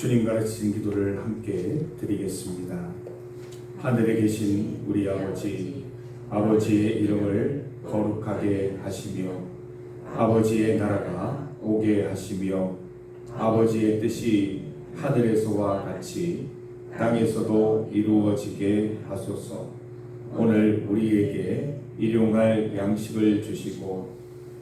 주님 가르치신 기도를 함께 드리겠습니다. 하늘에 계신 우리 아버지, 아버지의 이름을 거룩하게 하시며 아버지의 나라가 오게 하시며 아버지의 뜻이 하늘에서와 같이 땅에서도 이루어지게 하소서. 오늘 우리에게 일용할 양식을 주시고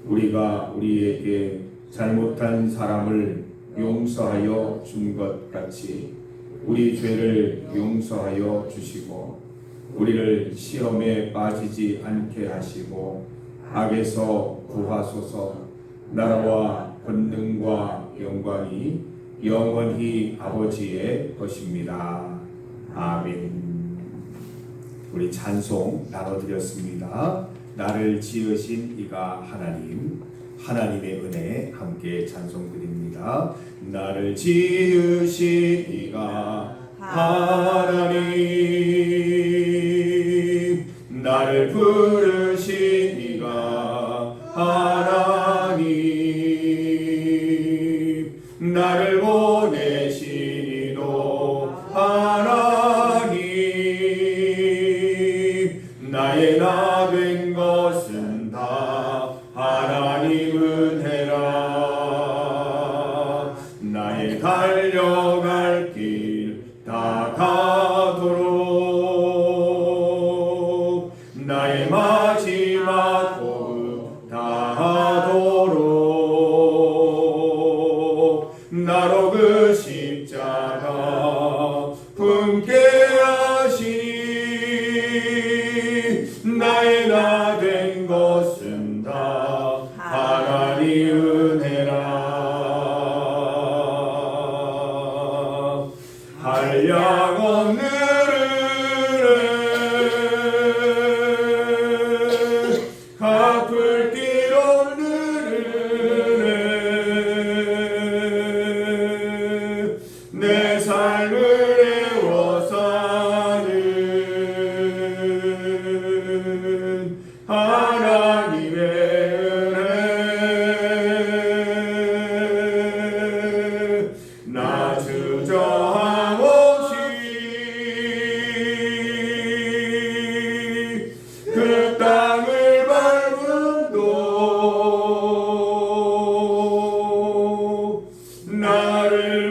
우리가 우리에게 잘못한 사람을 용서하여 준 것 같이 우리 죄를 용서하여 주시고 우리를 시험에 빠지지 않게 하시고 악에서 구하소서. 나라와 권능과 영광이 영원히 아버지의 것입니다. 아멘. 우리 찬송 나눠드렸습니다. 나를 지으신 이가 하나님, 하나님의 은혜 함께 찬송드립니다. 나를 지으신 이가 하나님, 나를 부르신 이가 하나님, 나를 보내신 이도 하나님, 나의 나 된 것은 다 하나님 은혜라. 나의 달려갈 길 다 가도록 나의 마지막 호흡 다하도록 나로 그 십자가 품게 하시니 나의 나 된 것은 다 하나님 은혜라. 한량 없는 은혜, 갚을 길 없는 은혜, 내 삶을 애워 사는 하나님의 은혜. 나 주저함 없이 그 땅을 밟음도 나를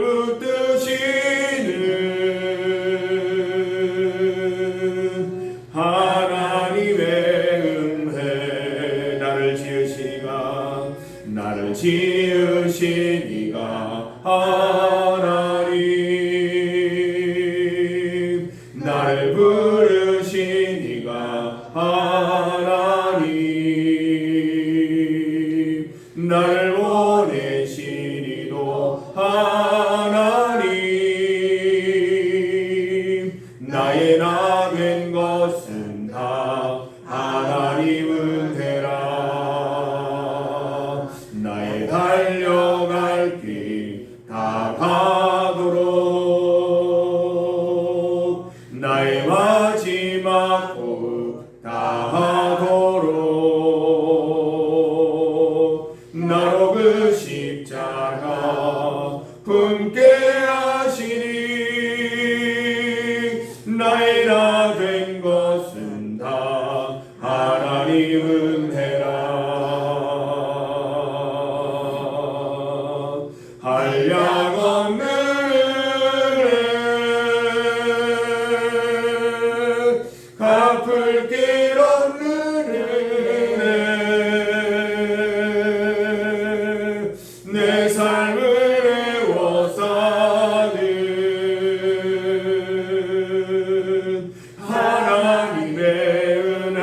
붙드시는 하나님의 은혜. 나를 지으신 이가 하나님, 나를 부르신 이가 하나님, 나를 보내신 이도 하나님, 나의 나 된 것은 다 하나님 은혜라. 나의 달려갈 길 다 가도록 나의 마지막 호흡 다하도록 나로 그 십자가 품게 하시니 나의 나 된 것은 다 하나님 은혜라. 한량 없는 은혜, 갚을 길 없는 은혜, 내 삶을 애워 사는 하나님의 은혜.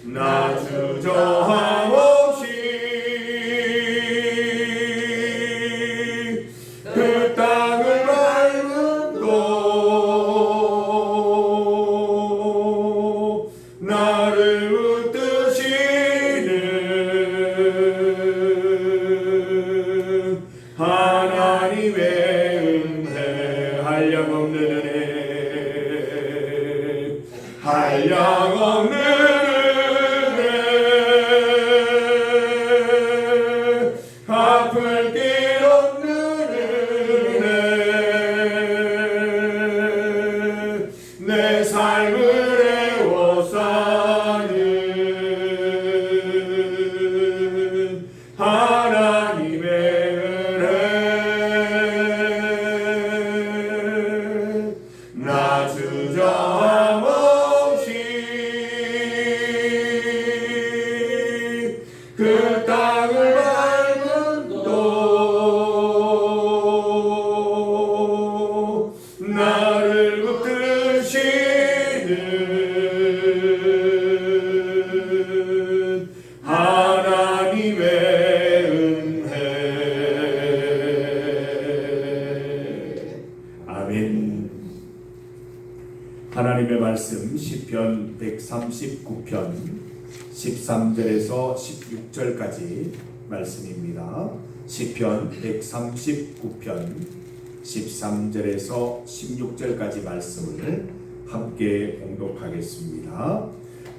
나 주저함 없이 그 땅을 밟음도 나를 붙드시는 하나님의 은혜. 한량 없는 은혜, 한량 없는 은혜, 그 땅을 밟은 도 나를 붙드시는 하나님의 은혜. 아멘. 하나님의 말씀 시편 139편 13절에서 16절까지 말씀입니다. 시편 139편 13절에서 16절까지 말씀을 함께 봉독하겠습니다.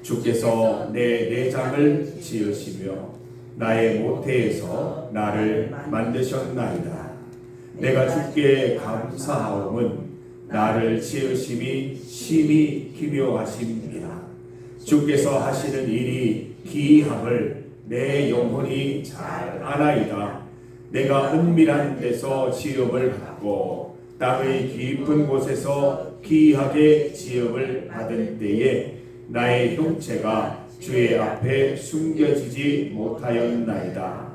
주께서 내 내장을 지으시며 나의 모태에서 나를 만드셨나이다. 내가 주께 감사하오은 나를 지으심이 심히 기묘하심이라. 주께서 하시는 일이 기이함을 내 영혼이 잘 아나이다. 내가 은밀한 데서 지음을 받고 땅의 깊은 곳에서 기이하게 지음을 받은 때에 나의 형체가 주의 앞에 숨겨지지 못하였나이다.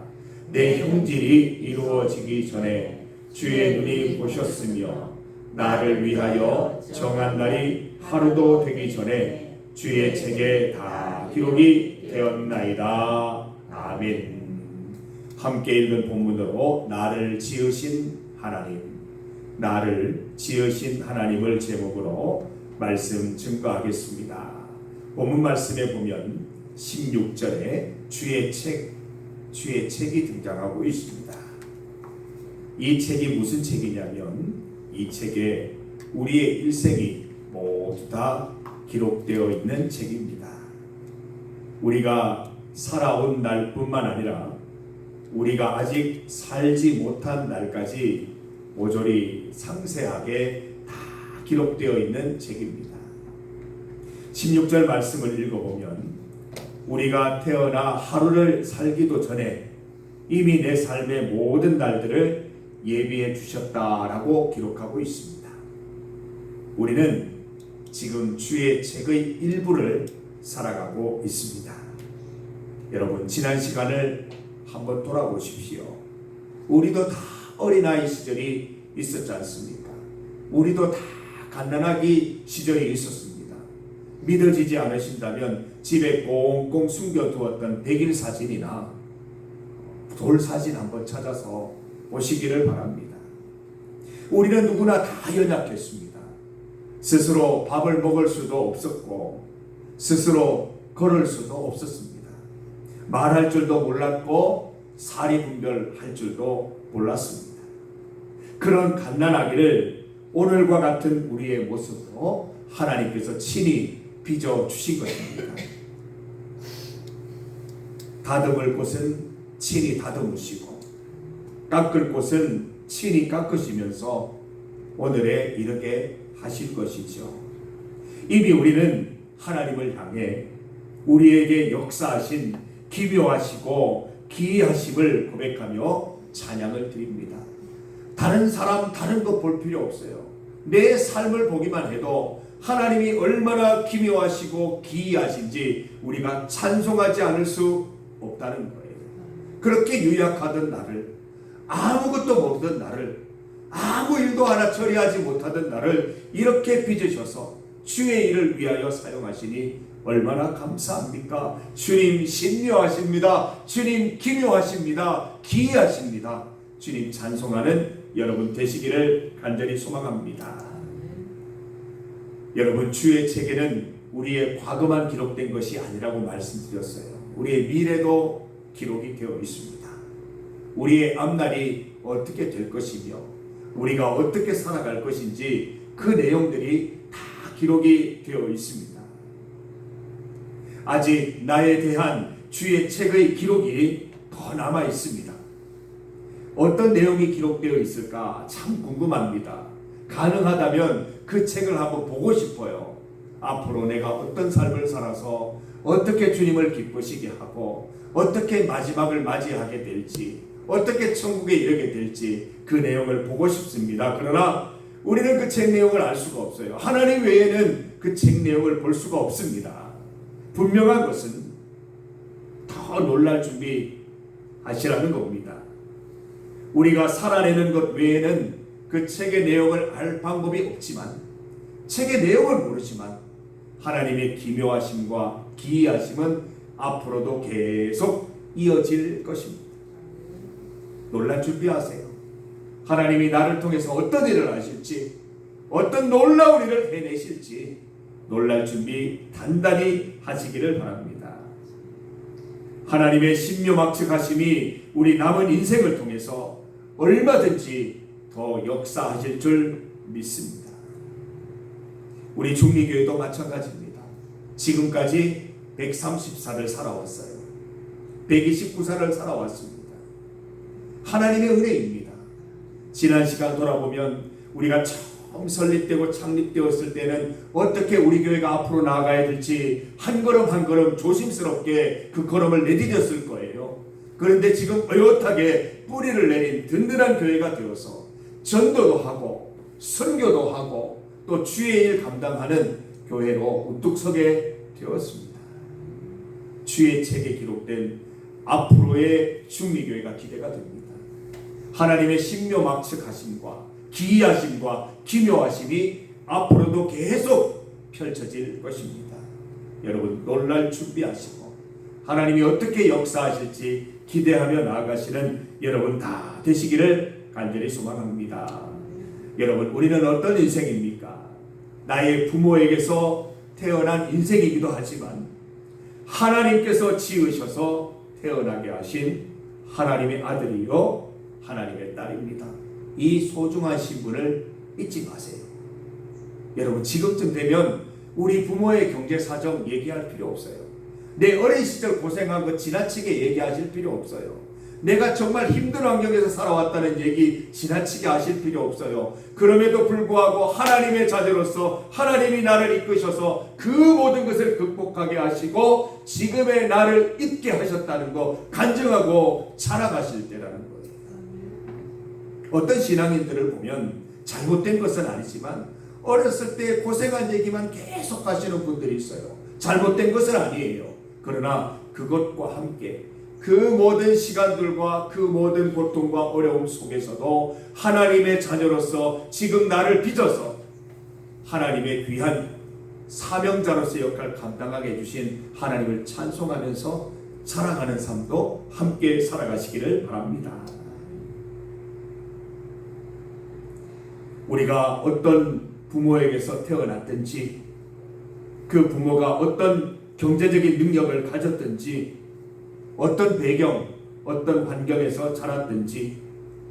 내 형질이 이루어지기 전에 주의 눈이 보셨으며 나를 위하여 정한 날이 하루도 되기 전에 주의 책에 다 기록이 되었나이다. 아멘. 함께 읽은 본문으로 나를 지으신 하나님, 나를 지으신 하나님을 제목으로 말씀 증거하겠습니다. 본문 말씀에 보면 16절에 주의 책이 등장하고 있습니다. 이 책이 무슨 책이냐면 이 책에 우리의 일생이 모두 다 기록되어 있는 책입니다. 우리가 살아온 날뿐만 아니라 우리가 아직 살지 못한 날까지 모조리 상세하게 다 기록되어 있는 책입니다. 16절 말씀을 읽어보면 우리가 태어나 하루를 살기도 전에 이미 내 삶의 모든 날들을 예비해 주셨다라고 기록하고 있습니다. 우리는 지금 주의 책의 일부를 살아가고 있습니다. 여러분, 지난 시간을 한번 돌아보십시오. 우리도 다 어린아이 시절이 있었지 않습니까? 우리도 다 갓난아기 시절이 있었습니다. 믿어지지 않으신다면 집에 꽁꽁 숨겨두었던 백일 사진이나 돌 사진 한번 찾아서 보시기를 바랍니다. 우리는 누구나 다 연약했습니다. 스스로 밥을 먹을 수도 없었고 스스로 걸을 수도 없었습니다. 말할 줄도 몰랐고 사리 분별할 줄도 몰랐습니다. 그런 갓난아기를 오늘과 같은 우리의 모습으로 하나님께서 친히 빚어 주신 것입니다. 다듬을 곳은 친히 다듬으시고 깎을 곳은 친히 깎으시면서 오늘에 이르게 하실 것이죠. 이미 우리는 하나님을 향해 우리에게 역사하신 기묘하시고 기이하심을 고백하며 찬양을 드립니다. 다른 사람 다른 것 볼 필요 없어요. 내 삶을 보기만 해도 하나님이 얼마나 기묘하시고 기이하신지 우리가 찬송하지 않을 수 없다는 거예요. 그렇게 유약하던 나를, 아무것도 모르던 나를, 아무 일도 하나 처리하지 못하던 나를 이렇게 빚으셔서 주의 일을 위하여 사용하시니 얼마나 감사합니까? 주님 신묘하십니다. 주님 기묘하십니다. 기이하십니다. 주님 찬송하는 여러분 되시기를 간절히 소망합니다. 여러분, 주의 책에는 우리의 과거만 기록된 것이 아니라고 말씀드렸어요. 우리의 미래도 기록이 되어 있습니다. 우리의 앞날이 어떻게 될 것이며 우리가 어떻게 살아갈 것인지 그 내용들이 다 기록이 되어 있습니다. 아직 나에 대한 주의 책의 기록이 더 남아 있습니다. 어떤 내용이 기록되어 있을까 참 궁금합니다. 가능하다면 그 책을 한번 보고 싶어요. 앞으로 내가 어떤 삶을 살아서 어떻게 주님을 기쁘시게 하고 어떻게 마지막을 맞이하게 될지, 어떻게 천국에 이르게 될지 그 내용을 보고 싶습니다. 그러나 우리는 그 책 내용을 알 수가 없어요. 하나님 외에는 그 책 내용을 볼 수가 없습니다. 분명한 것은 더 더 놀랄 준비 하시라는 겁니다. 우리가 살아내는 것 외에는 그 책의 내용을 알 방법이 없지만, 책의 내용을 모르지만 하나님의 기묘하심과 기이하심은 앞으로도 계속 이어질 것입니다. 놀랄 준비하세요. 하나님이 나를 통해서 어떤 일을 하실지, 어떤 놀라운 일을 해내실지 놀랄 준비 단단히 하시기를 바랍니다. 하나님의 신묘막측하심이 우리 남은 인생을 통해서 얼마든지 더 역사하실 줄 믿습니다. 우리 중리교회도 마찬가지입니다. 지금까지 134를 살아왔어요. 129살을 살아왔습니다. 하나님의 은혜입니다. 지난 시간 돌아보면 우리가 처음 설립되고 창립되었을 때는 어떻게 우리 교회가 앞으로 나아가야 될지 한 걸음 한 걸음 조심스럽게 그 걸음을 내디뎠을 거예요. 그런데 지금 어엿하게 뿌리를 내린 든든한 교회가 되어서 전도도 하고 선교도 하고 또 주의 일 감당하는 교회로 우뚝 서게 되었습니다. 주의 책에 기록된 앞으로의 중리교회가 기대가 됩니다. 하나님의 신묘막측하심과 기이하심과 기묘하심이 앞으로도 계속 펼쳐질 것입니다. 여러분 놀랄 준비하시고 하나님이 어떻게 역사하실지 기대하며 나아가시는 여러분 다 되시기를 간절히 소망합니다. 여러분 우리는 어떤 인생입니까? 나의 부모에게서 태어난 인생이기도 하지만 하나님께서 지으셔서 태어나게 하신 하나님의 아들이요 하나님의 딸입니다. 이 소중한 신분을 잊지 마세요. 여러분 지금쯤 되면 우리 부모의 경제 사정 얘기할 필요 없어요. 내 어린 시절 고생한 거 지나치게 얘기하실 필요 없어요. 내가 정말 힘든 환경에서 살아왔다는 얘기 지나치게 하실 필요 없어요. 그럼에도 불구하고 하나님의 자녀로서 하나님이 나를 이끄셔서 그 모든 것을 극복하게 하시고 지금의 나를 있게 하셨다는 거 간증하고 자랑하실 때라는 거예요. 어떤 신앙인들을 보면 잘못된 것은 아니지만 어렸을 때 고생한 얘기만 계속 하시는 분들이 있어요. 잘못된 것은 아니에요. 그러나 그것과 함께 그 모든 시간들과 그 모든 고통과 어려움 속에서도 하나님의 자녀로서 지금 나를 빚어서 하나님의 귀한 사명자로서의 역할을 감당하게 해주신 하나님을 찬송하면서 살아가는 삶도 함께 살아가시기를 바랍니다. 우리가 어떤 부모에게서 태어났든지 그 부모가 어떤 경제적인 능력을 가졌든지 어떤 배경, 어떤 환경에서 자랐든지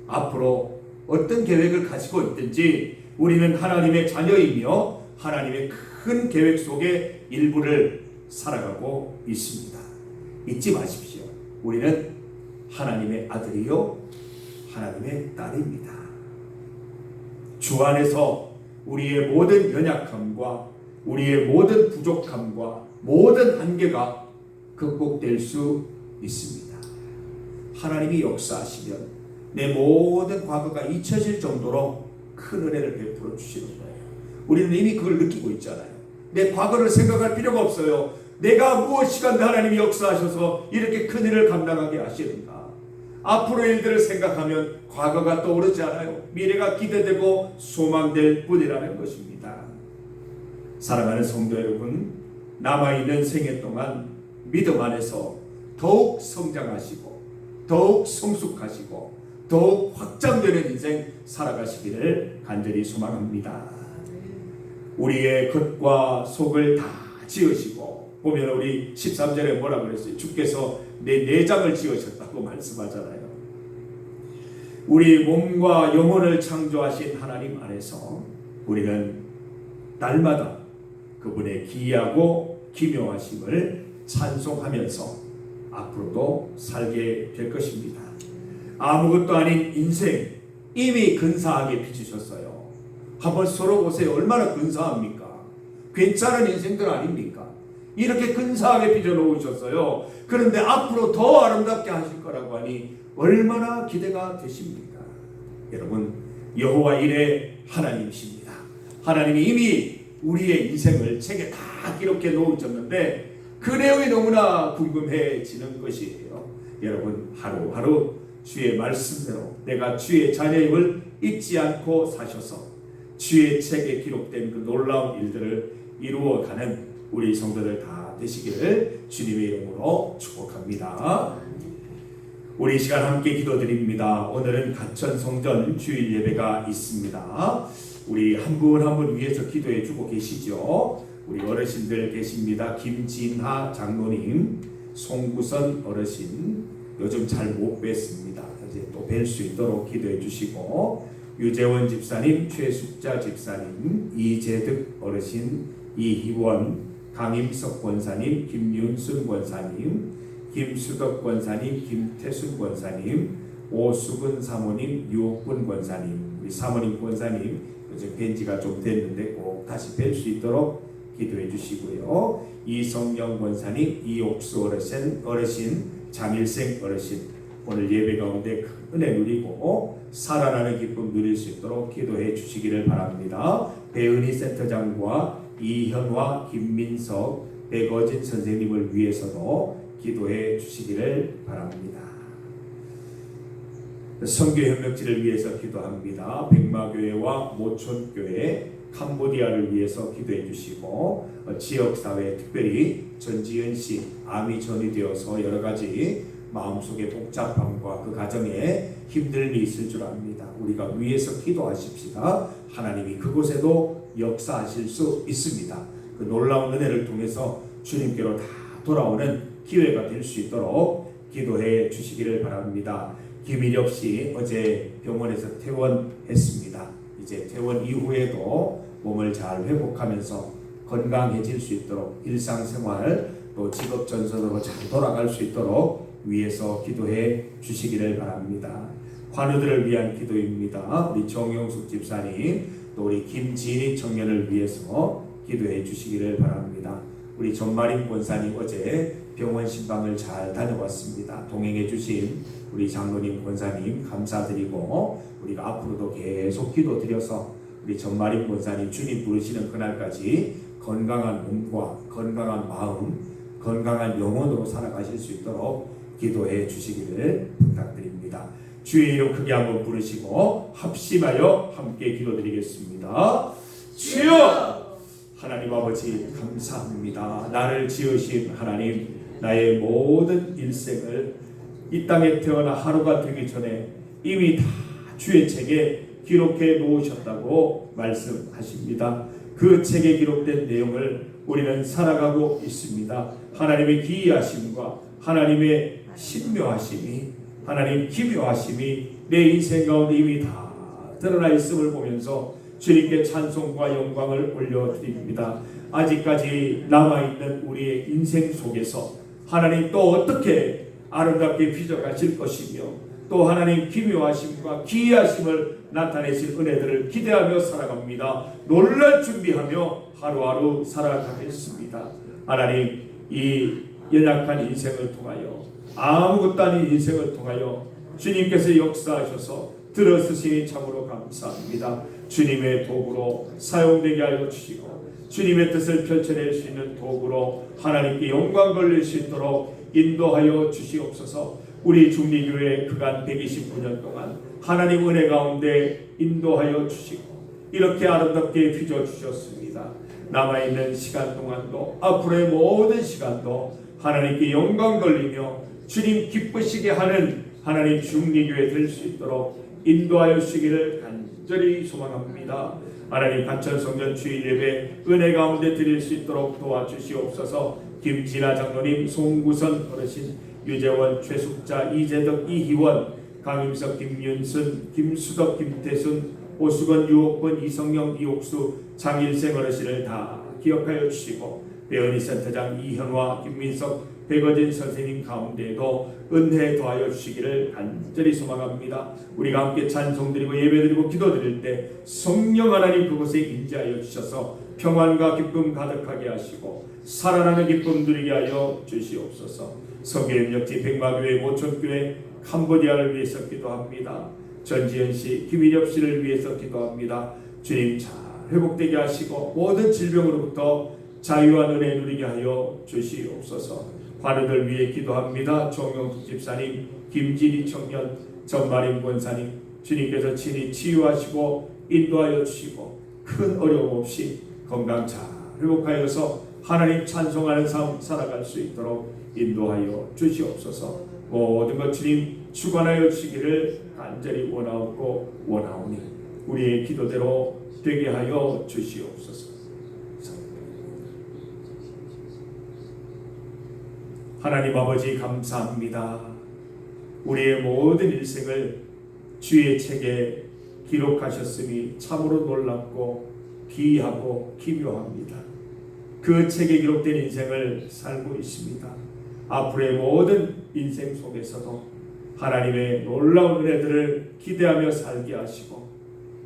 앞으로 어떤 계획을 가지고 있든지 우리는 하나님의 자녀이며 하나님의 큰 계획 속에 일부를 살아가고 있습니다. 잊지 마십시오. 우리는 하나님의 아들이요 하나님의 딸입니다. 주 안에서 우리의 모든 연약함과 우리의 모든 부족함과 모든 한계가 극복될 수 있습니다. 하나님이 역사하시면 내 모든 과거가 잊혀질 정도로 큰 은혜를 베풀어 주시는 거예요. 우리는 이미 그걸 느끼고 있잖아요. 내 과거를 생각할 필요가 없어요. 내가 무엇이간데 하나님이 역사하셔서 이렇게 큰 일을 감당하게 하시는가. 앞으로 일들을 생각하면 과거가 떠오르지 않아요. 미래가 기대되고 소망될 뿐이라는 것입니다. 사랑하는 성도 여러분, 남아있는 생애 동안 믿음 안에서 더욱 성장하시고 더욱 성숙하시고 더욱 확장되는 인생 살아가시기를 간절히 소망합니다. 우리의 겉과 속을 다 지으시고 보면 우리 13절에 뭐라 그랬어요? 주께서 내 내장을 지으셨다고 말씀하잖아요. 우리 몸과 영혼을 창조하신 하나님 안에서 우리는 날마다 그분의 기이하고 기묘하심을 찬송하면서 앞으로도 살게 될 것입니다. 아무것도 아닌 인생 이미 근사하게 빚으셨어요. 한번 서로 보세요. 얼마나 근사합니까? 괜찮은 인생들 아닙니까? 이렇게 근사하게 빚어놓으셨어요. 그런데 앞으로 더 아름답게 하실 거라고 하니 얼마나 기대가 되십니까? 여러분, 여호와 일의 하나님이십니다. 하나님이 이미 우리의 인생을 책에 다 기록해 놓으셨는데 그 내용이 너무나 궁금해지는 것이에요. 여러분, 하루하루 주의 말씀대로 내가 주의 자녀임을 잊지 않고 사셔서 주의 책에 기록된 그 놀라운 일들을 이루어가는 우리 성도들 다 되시기를 주님의 이름으로 축복합니다. 우리 시간 함께 기도드립니다. 오늘은 가천성전 주일 예배가 있습니다. 우리 한 분 한 분 위해서 기도해 주고 계시죠. 우리 어르신들 계십니다. 김진하 장로님, 송구선 어르신, 요즘 잘 못 뵀습니다. 이제 또 뵐 수 있도록 기도해 주시고, 유재원 집사님, 최숙자 집사님, 이재득 어르신, 이희원, 강임석 권사님, 김윤순 권사님, 김수덕 권사님, 김태순 권사님, 오수근 사모님, 유옥근 권사님, 우리 사모님 권사님 요즘 뵌 지가 좀 됐는데 꼭 다시 뵐 수 있도록 기도해 주시고요. 이성영 권사님, 이옥수 어르신, 장일생 어르신, 오늘 예배 가운데 큰 은혜 누리고 살아나는 기쁨 누릴 수 있도록 기도해 주시기를 바랍니다. 배은희 센터장과 이현화, 김민석, 백어진 선생님을 위해서도 기도해 주시기를 바랍니다. 선교협력지를 위해서 기도합니다. 백마교회와 모촌교회, 캄보디아를 위해서 기도해 주시고, 지역사회 특별히 전지현씨 암이 전이되어서 여러가지 마음속에 복잡함과 그 가정에 힘듦이 있을 줄 압니다. 우리가 위에서 기도하십시다. 하나님이 그곳에도 역사하실 수 있습니다. 그 놀라운 은혜를 통해서 주님께로 다 돌아오는 기회가 될 수 있도록 기도해 주시기를 바랍니다. 김일엽 씨 어제 병원에서 퇴원했습니다. 이제 퇴원 이후에도 몸을 잘 회복하면서 건강해질 수 있도록 일상생활 또 직업 전선으로 잘 돌아갈 수 있도록 위에서 기도해 주시기를 바랍니다. 환우들을 위한 기도입니다. 우리 정영숙 집사님, 또 우리 김진희 청년을 위해서 기도해 주시기를 바랍니다. 우리 전마림 권사님 어제 병원 신방을 잘 다녀왔습니다. 동행해 주신 우리 장로님 권사님 감사드리고, 우리가 앞으로도 계속 기도드려서 우리 전마림 권사님 주님 부르시는 그날까지 건강한 몸과 건강한 마음, 건강한 영혼으로 살아가실 수 있도록 기도해 주시기를 부탁드립니다. 주의 이름 크게 한번 부르시고 합심하여 함께 기도드리겠습니다. 주여! 하나님 아버지 감사합니다. 나를 지으신 하나님, 나의 모든 일생을 이 땅에 태어나 하루가 되기 전에 이미 다 주의 책에 기록해 놓으셨다고 말씀하십니다. 그 책에 기록된 내용을 우리는 살아가고 있습니다. 하나님의 기이하심과 하나님의 신묘하심이, 하나님 기묘하심이 내 인생 가운데 이미 다 드러나 있음을 보면서 주님께 찬송과 영광을 올려드립니다. 아직까지 남아있는 우리의 인생 속에서 하나님 또 어떻게 아름답게 빚어가실 것이며, 또 하나님 기묘하심과 기이하심을 나타내실 은혜들을 기대하며 살아갑니다. 놀랄 준비하며 하루하루 살아가겠습니다. 하나님, 이 연약한 인생을 통하여, 아무것도 아닌 인생을 통하여 주님께서 역사하셔서 들어서시니 참으로 감사합니다. 주님의 도구로 사용되게 하여 주시고, 주님의 뜻을 펼쳐낼 수 있는 도구로 하나님께 영광 돌릴 수 있도록 인도하여 주시옵소서. 우리 중리교회 그간 129년 동안 하나님 은혜 가운데 인도하여 주시고 이렇게 아름답게 빚어주셨습니다. 남아있는 시간 동안도, 앞으로의 모든 시간도 하나님께 영광 돌리며 주님 기쁘시게 하는 하나님 중리교회 될 수 있도록 인도하여 주시기를 간절히 소망합니다. 하나님, 가천성전 주일 예배 은혜 가운데 드릴 수 있도록 도와주시옵소서. 김진아 장로님, 송구선 어르신, 유재원, 최숙자, 이재덕, 이희원, 강임석, 김윤순, 김수덕, 김태순, 오수건, 유옥근, 이성영, 이옥수, 장일생 어르신을 다 기억하여 주시고, 배은희 센터장, 이현화, 김민석, 백어진 선생님 가운데에도 은혜 더하여 주시기를 간절히 소망합니다. 우리가 함께 찬송드리고 예배드리고 기도드릴 때 성령 하나님 그곳에 임재하여 주셔서 평안과 기쁨 가득하게 하시고 살아나는 기쁨 누리게 하여 주시옵소서. 성교협력지 백마교회, 모촌교회, 캄보디아를 위해서 기도합니다. 전지현씨, 김일엽씨를 위해서 기도합니다. 주님 잘 회복되게 하시고 모든 질병으로부터 자유한 은혜 누리게 하여 주시옵소서. 환우들 위해 기도합니다. 정영숙 집사님, 김진희 청년, 전마림 권사님, 주님께서 친히 치유하시고 인도하여 주시고 큰 어려움 없이 건강 잘 회복하여서 하나님 찬송하는 삶 살아갈 수 있도록 인도하여 주시옵소서. 모든 것 주님 주관하여 주시기를 간절히 원하오니 우리의 기도대로 되게 하여 주시옵소서. 하나님 아버지 감사합니다. 우리의 모든 일생을 주의 책에 기록하셨으니 참으로 놀랍고 기이하고 기묘합니다. 그 책에 기록된 인생을 살고 있습니다. 앞으로의 모든 인생 속에서도 하나님의 놀라운 은혜들을 기대하며 살게 하시고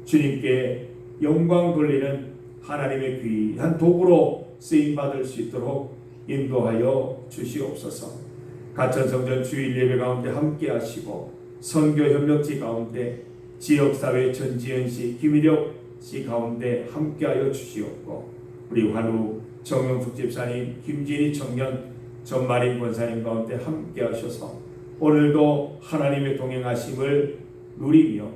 주님께 영광 돌리는 하나님의 귀한 도구로 쓰임받을 수 있도록 인도하여 주시옵소서. 가천성전 주일 예배 가운데 함께 하시고 선교 협력지 가운데 지역사회 전지현씨 김일혁씨 가운데 함께하여 주시옵고 우리 환우 정영숙 집사님, 김진희 청년, 전마림 권사님 가운데 함께하셔서 오늘도 하나님의 동행하심을 누리며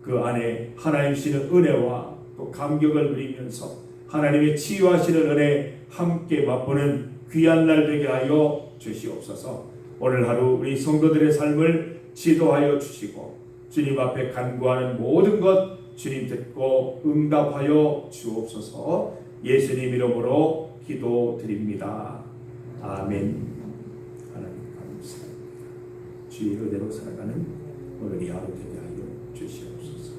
그 안에 하나님 주시는 은혜와 또 감격을 누리면서 하나님의 치유하시는 은혜 함께 맛보는 귀한 날 되게 하여 주시옵소서. 오늘 하루 우리 성도들의 삶을 지도하여 주시고 주님 앞에 간구하는 모든 것 주님 듣고 응답하여 주옵소서. 예수님 이름으로 기도드립니다. 아멘. 하나님 감사합니다. 주의 은혜로 살아가는 오늘이 하루 되게 하여 주시옵소서.